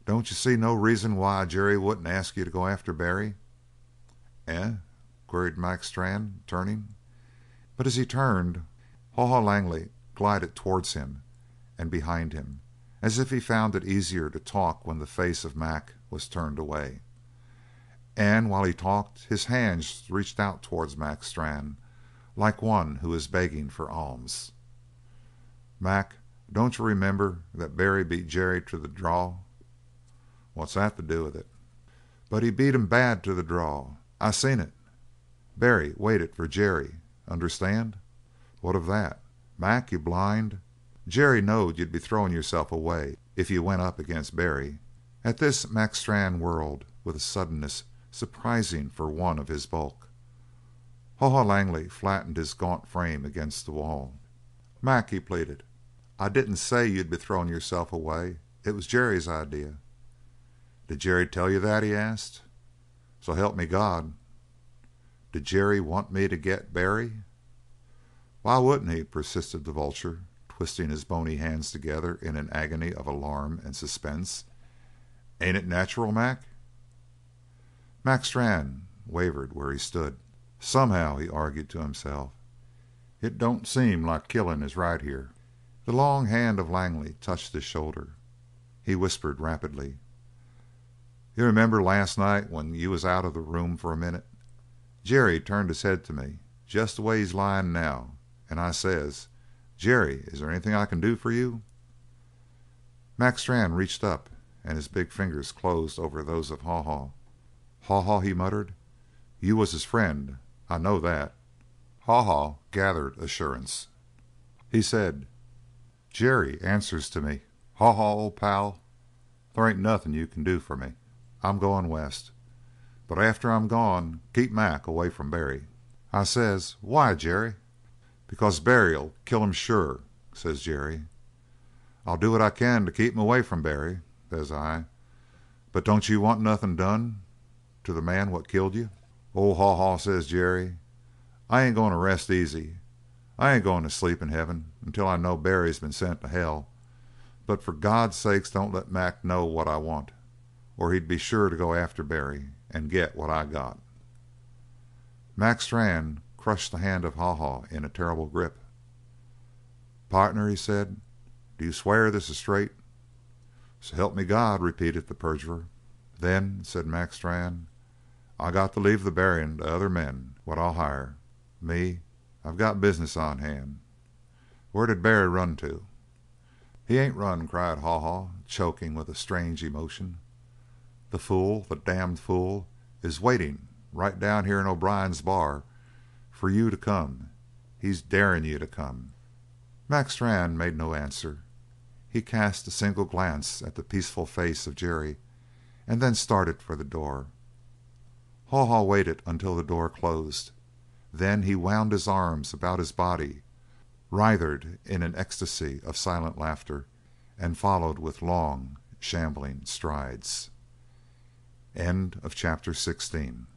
Don't you see no reason why Jerry wouldn't ask you to go after Barry?" "Eh?" queried Mac Strann, turning. But as he turned, Haw Haw Langley glided towards him and behind him, as if he found it easier to talk when the face of Mac was turned away. And while he talked his hands reached out towards Mac Strann like one who is begging for alms. "Mac, don't you remember that Barry beat Jerry to the draw?" "What's that to do with it?" "But he beat him bad to the draw. I seen it. Barry waited for Jerry. Understand?" "What of that?" "Mac, you blind. Jerry knowed you'd be throwing yourself away if you went up against Barry." At this Mac Strann whirled with a suddenness surprising for one of his bulk. Haw Haw Langley flattened his gaunt frame against the wall. "Mac," he pleaded, "I didn't say you'd be throwing yourself away. It was Jerry's idea." "Did Jerry tell you that?" he asked. "So help me God." "Did Jerry want me to get Barry?" "Why wouldn't he?" persisted the vulture, twisting his bony hands together in an agony of alarm and suspense. "Ain't it natural, Mac?" Mac Strann wavered where he stood. "Somehow," he argued to himself, "it don't seem like killing is right here." The long hand of Langley touched his shoulder. He whispered rapidly: "You remember last night when you was out of the room for a minute? Jerry turned his head to me, jest the way he's lying now, and I says: 'Jerry, is there anything I can do for you?'" Mac Strann reached up and his big fingers closed over those of Haw Haw. "Haw Haw," he muttered, "you was his friend. I know that." Haw Haw gathered assurance. He said: "Jerry answers to me. Haw Haw, old pal, they ain't nothing you can do for me. I'm going west. But after I'm gone keep Mac away from Barry." I says: "Why, Jerry?" "Because Barry'll kill him sure," says Jerry. "I'll do what I can to keep him away from Barry," says I. "But don't you want nothing done to the man what killed you?" "Oh, Haw Haw," says Jerry, "I ain't going to rest easy. I ain't going to sleep in heaven until I know Barry's been sent to hell. But for God's sake don't let Mac know what I want, or he'd be sure to go after Barry and get what I got." Mac Strann crushed the hand of Haw Haw in a terrible grip. "Partner," he said, "do you swear this is straight?" "So help me God," repeated the perjurer. "Then," said Mac Strann, "I got to leave the buryin' to other men what I'll hire. Me, I've got business on hand. Where did Barry run to?" "He ain't run," cried Haw Haw, choking with a strange emotion. "The fool, the damned fool, is waiting right down here in O'Brien's bar for you to come. He's daring you to come." Mac Strann made no answer. He cast a single glance at the peaceful face of Jerry and then started for the door. Haw Haw waited until the door closed. Then he wound his arms about his body, writhed in an ecstasy of silent laughter, and followed with long, shambling strides. End of chapter 16.